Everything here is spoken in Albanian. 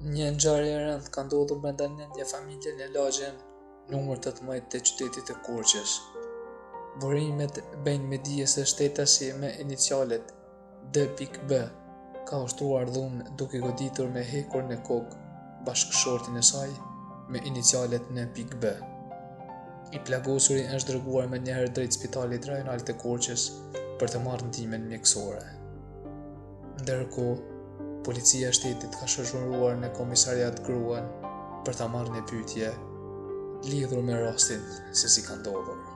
Një ngjarje e rëndë ka ndodhur brenda një familje në lagjen numër 18 të qytetit të Korçës. Burimet bëjnë midis së shtetësi me inicialet D.B. ka ushtruar dhunë duke goditur me hekur në kokë bashkëshortin e saj me inicialet N.B. I plagosuri është dërguar menjëherë drejt Spitalit Rajonal të Korçës për të marrë ndihmën mjekësore. Ndërkohë, policia e shtetit ka shoqëruar në komisariat gruan për ta marrë një pyetje lidhur me rastin se si ka ndodhur.